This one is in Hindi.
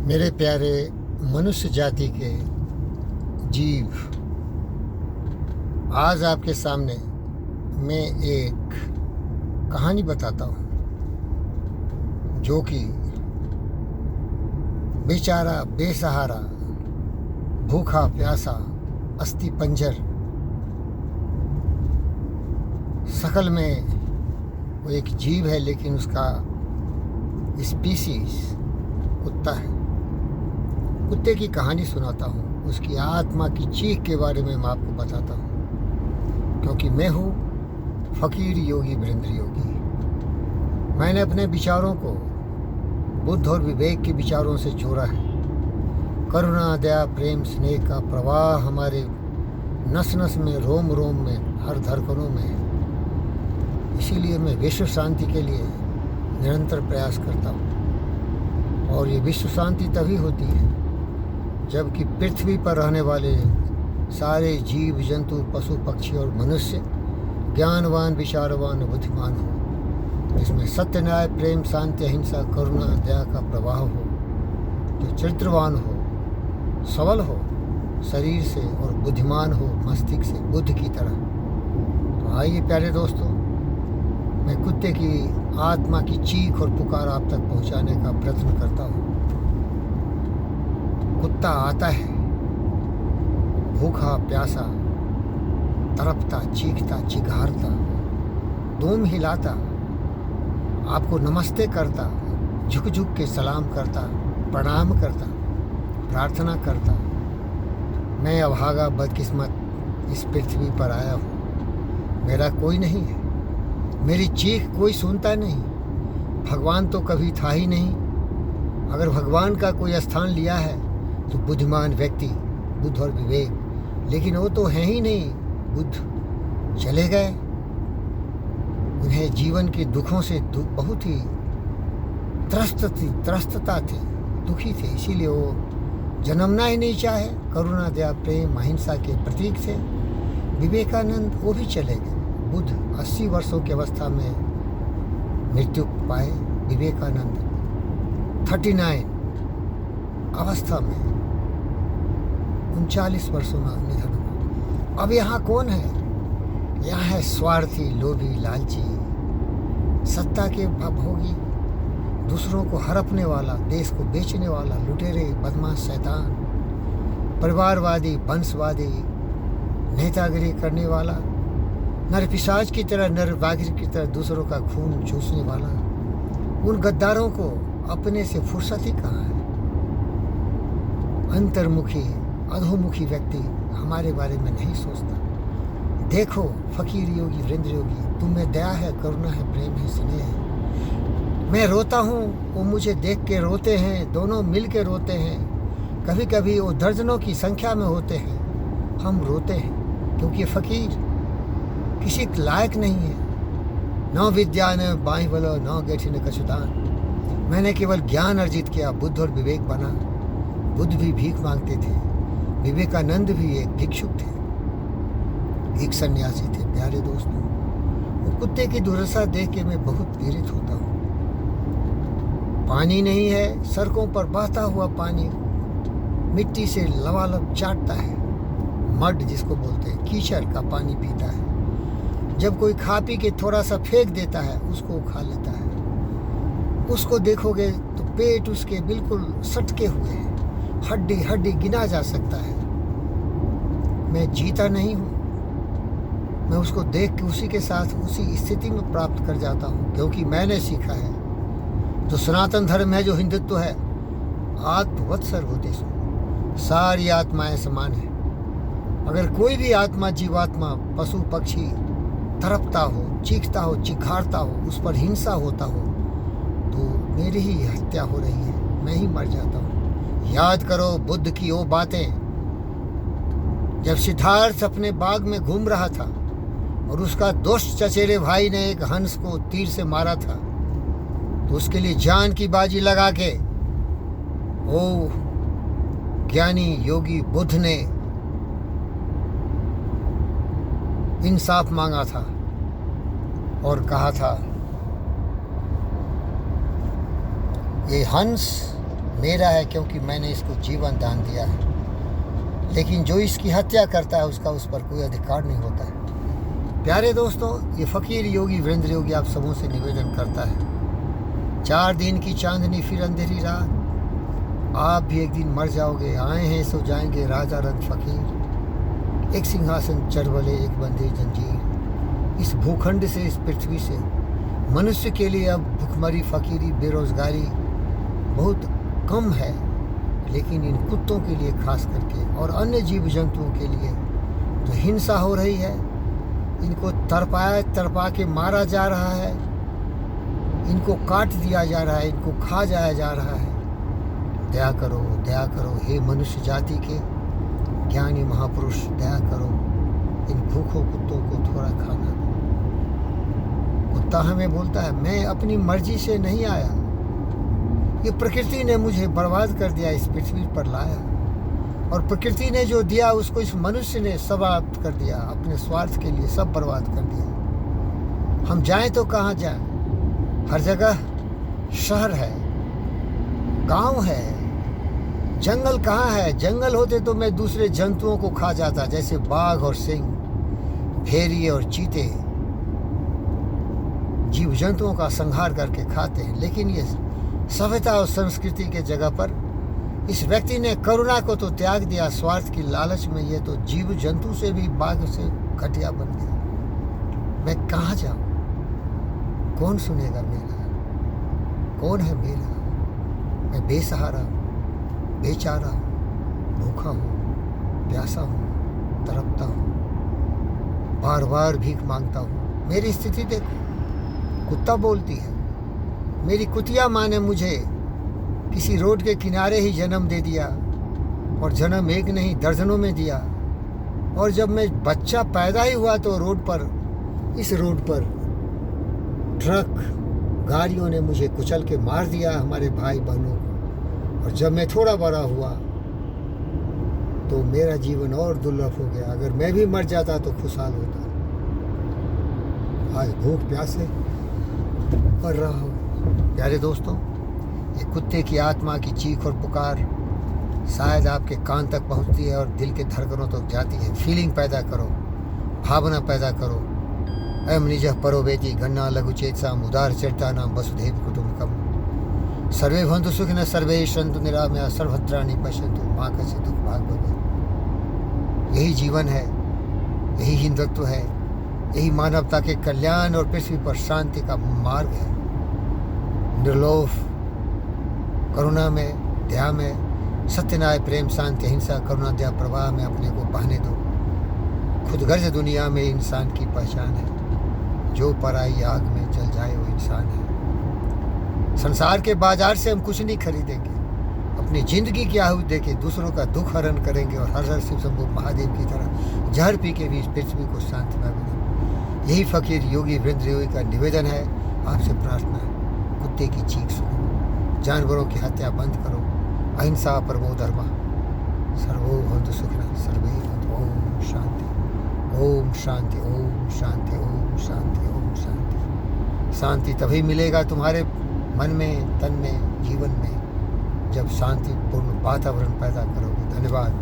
मेरे प्यारे मनुष्य जाति के जीव, आज आपके सामने मैं एक कहानी बताता हूँ जो कि बेचारा बेसहारा भूखा प्यासा अस्थि पंजर शकल में वो एक जीव है, लेकिन उसका स्पीसीज कुत्ता है। कुत्ते की कहानी सुनाता हूँ, उसकी आत्मा की चीख के बारे में मैं आपको बताता हूँ, क्योंकि मैं हूँ फ़कीर योगी वीरेंद्र योगी। मैंने अपने विचारों को बुद्ध और विवेक के विचारों से जोड़ा है। करुणा दया प्रेम स्नेह का प्रवाह हमारे नस नस में, रोम रोम में, हर धड़कनों में है। इसीलिए मैं विश्व शांति के लिए निरंतर प्रयास करता हूँ। और ये विश्व शांति तभी होती है जबकि पृथ्वी पर रहने वाले सारे जीव जंतु पशु पक्षी और मनुष्य ज्ञानवान विचारवान बुद्धिमान हो, जिसमें सत्य न्याय प्रेम शांति अहिंसा करुणा दया का प्रवाह हो, जो चरित्रवान हो, सबल हो शरीर से और बुद्धिमान हो मस्तिष्क से, बुद्ध की तरह। तो आइए प्यारे दोस्तों, मैं कुत्ते की आत्मा की चीख और पुकार आप तक पहुंचाने का प्रयत्न करता हूं। कुत्ता आता है भूखा प्यासा, तड़पता चीखता चिघारता, दूम हिलाता, आपको नमस्ते करता, झुक झुक के सलाम करता, प्रणाम करता, प्रार्थना करता। मैं अभागा बदकिस्मत इस पृथ्वी पर आया हूँ, मेरा कोई नहीं है, मेरी चीख कोई सुनता नहीं, भगवान तो कभी था ही नहीं। अगर भगवान का कोई स्थान लिया है तो बुद्धिमान व्यक्ति बुद्ध और विवेक, लेकिन वो तो हैं ही नहीं। बुद्ध चले गए, उन्हें जीवन के दुखों से बहुत ही त्रस्तता थी, दुखी थे, इसीलिए वो जन्मना ही नहीं चाहे। करुणा दया प्रेम अहिंसा के प्रतीक थे। विवेकानंद वो भी चले गए। बुद्ध 80 वर्षों की अवस्था में मृत्यु पाए, विवेकानंद 39 अवस्था में 39 वर्षों में निधन हुआ। अब यहाँ कौन है? यहाँ है स्वार्थी लोभी लालची सत्ता के भोगी, दूसरों को हड़पने वाला, देश को बेचने वाला, लुटेरे बदमाश शैतान, परिवारवादी वंशवादी, नेतागिरी करने वाला, नर पिशाच की तरह, नर बाघिर की तरह दूसरों का खून चूसने वाला। उन गद्दारों को अपने से फुर्सत ही कहाँ है। अंतर्मुखी अधोमुखी व्यक्ति हमारे बारे में नहीं सोचता। देखो फ़कीर योगी वीरेंद्र योगी, तुम में दया है, करुणा है, प्रेम है, स्नेह है। मैं रोता हूँ, वो मुझे देख के रोते हैं, दोनों मिल के रोते हैं। कभी कभी वो दर्जनों की संख्या में होते हैं, हम रोते हैं क्योंकि फ़कीर किसी लायक नहीं है। न विद्या न बाई बलो न गेठी न कछुदान। मैंने केवल ज्ञान अर्जित किया, बुद्ध और विवेक बना। बुद्ध भी भीख मांगते थे, विवेकानंद भी एक भिक्षुक थे, एक सन्यासी थे। प्यारे दोस्तों, वो कुत्ते की दुर्दशा देख के मैं बहुत पीड़ित होता हूँ। पानी नहीं है, सड़कों पर बहता हुआ पानी मिट्टी से लबालब चाटता है। मड जिसको बोलते हैं, कीचड़ का पानी पीता है। जब कोई खा पी के थोड़ा सा फेंक देता है, उसको खा लेता है। उसको देखोगे तो पेट उसके बिल्कुल सटके हुए हैं, हड्डी हड्डी गिना जा सकता है। मैं जीता नहीं हूँ, मैं उसको देख के उसी के साथ उसी स्थिति में प्राप्त कर जाता हूँ, क्योंकि मैंने सीखा है जो सनातन धर्म है, जो हिंदुत्व है, आत्मवत् सर्वभूतेषु, सारी आत्माएं समान है। अगर कोई भी आत्मा जीवात्मा पशु पक्षी तड़पता हो, चीखता हो, चिघारता हो, उस पर हिंसा होता हो, तो मेरी ही हत्या हो रही है, मैं ही मर जाता हूँ। याद करो बुद्ध की वो बातें, जब सिद्धार्थ अपने बाग में घूम रहा था और उसका दोस्त चचेरे भाई ने एक हंस को तीर से मारा था, तो उसके लिए जान की बाजी लगा के ओ ज्ञानी योगी बुद्ध ने इंसाफ मांगा था और कहा था, ये हंस मेरा है क्योंकि मैंने इसको जीवन दान दिया है, लेकिन जो इसकी हत्या करता है उसका उस पर कोई अधिकार नहीं होता है। प्यारे दोस्तों, ये फ़कीर योगी वीरेंद्र योगी आप सबों से निवेदन करता है, 4 दिन की चांदनी फिर अंधेरी रात, आप भी एक दिन मर जाओगे, आए हैं सो जाएंगे राजा रंग फ़कीर, एक सिंहासन चरवले एक बंधे जंजीर। इस भूखंड से, इस पृथ्वी से मनुष्य के लिए अब भुखमरी, फ़कीरी, बेरोज़गारी बहुत कम है, लेकिन इन कुत्तों के लिए खास करके और अन्य जीव जंतुओं के लिए जो हिंसा हो रही है, इनको तड़पा के मारा जा रहा है, इनको काट दिया जा रहा है, इनको खा जाया जा रहा है। दया करो हे मनुष्य जाति के ज्ञानी महापुरुष, दया करो, इन भूखों कुत्तों को थोड़ा खाना दो। कुत्ता हमें बोलता है, मैं अपनी मर्जी से नहीं आया, ये प्रकृति ने मुझे बर्बाद कर दिया, इस पृथ्वी पर लाया, और प्रकृति ने जो दिया उसको इस मनुष्य ने समाप्त कर दिया, अपने स्वार्थ के लिए सब बर्बाद कर दिया। हम जाएं तो कहाँ जाएं? हर जगह शहर है, गांव है, जंगल कहाँ है? जंगल होते तो मैं दूसरे जंतुओं को खा जाता, जैसे बाघ और सिंह, भेड़िए और चीते जीव जंतुओं का संहार करके खाते हैं। लेकिन ये सभ्यता और संस्कृति के जगह पर इस व्यक्ति ने करुणा को तो त्याग दिया, स्वार्थ की लालच में ये तो जीव जंतु से भी बाघ से घटिया बन गया। मैं कहाँ जाऊँ? कौन सुनेगा मेरा? कौन है मेरा? मैं बेसहारा हूँ, बेचारा हूँ, भूखा हूँ, प्यासा हूँ, तड़पता हूँ, बार बार भीख मांगता हूँ। मेरी स्थिति देखो। कुत्ता बोलती है, मेरी कुतिया माँ ने मुझे किसी रोड के किनारे ही जन्म दे दिया, और जन्म एक नहीं दर्जनों में दिया, और जब मैं बच्चा पैदा ही हुआ तो इस रोड पर ट्रक गाड़ियों ने मुझे कुचल के मार दिया, हमारे भाई बहनों को। और जब मैं थोड़ा बड़ा हुआ तो मेरा जीवन और दुर्लभ हो गया। अगर मैं भी मर जाता तो खुशहाल होता। आज भूख प्यासे पड़ रहा हूँ। प्यारे दोस्तों, ये कुत्ते की आत्मा की चीख और पुकार शायद आपके कान तक पहुंचती है और दिल के धड़कनों तक जाती है। फीलिंग पैदा करो, भावना पैदा करो। अयम निजः परो वेति गन्ना लघु चेतसाम उदार चरितानां वसुधैव कुटुम्बकम् सर्वे भवन्तु सुखिनः सर्वे सन्तु निरामयाः सर्वभद्राणि पश्यन्तु मा कश्चित् दुःख भाग् भवेत्। यही जीवन है, यही हिंदुत्व है, यही मानवता के कल्याण और पृथ्वी पर शांति का मार्ग है। निर्लोभ करुणा में, दया में, सत्य न्याय प्रेम शांति अहिंसा करुणा दया प्रवाह में अपने को बहने दो। खुदगर्ज दुनिया में इंसान की पहचान है, जो पराई आग में जल जाए वो इंसान है। संसार के बाजार से हम कुछ नहीं खरीदेंगे, अपनी जिंदगी की आहुति देके दूसरों का दुख हरण करेंगे और हर हर शिव शंभु महादेव की तरह जहर पी के भी इस पृथ्वी को शांति मिलेगी। यही फकीर योगी वीरेंद्र योगी का निवेदन है, आपसे प्रार्थना है। कुत्ते की चीख सुनो, जानवरों की हत्या बंद करो, अहिंसा परमो धर्मः, सर्वो भवन्तु सुखिनः सर्वे भवन्तु। ओम शांति, ओम शांति, ओम शांति, ओम शांति, ओम शांति। शांति तभी मिलेगा तुम्हारे मन में, तन में, जीवन में, जब शांतिपूर्ण वातावरण पैदा करोगे। धन्यवाद।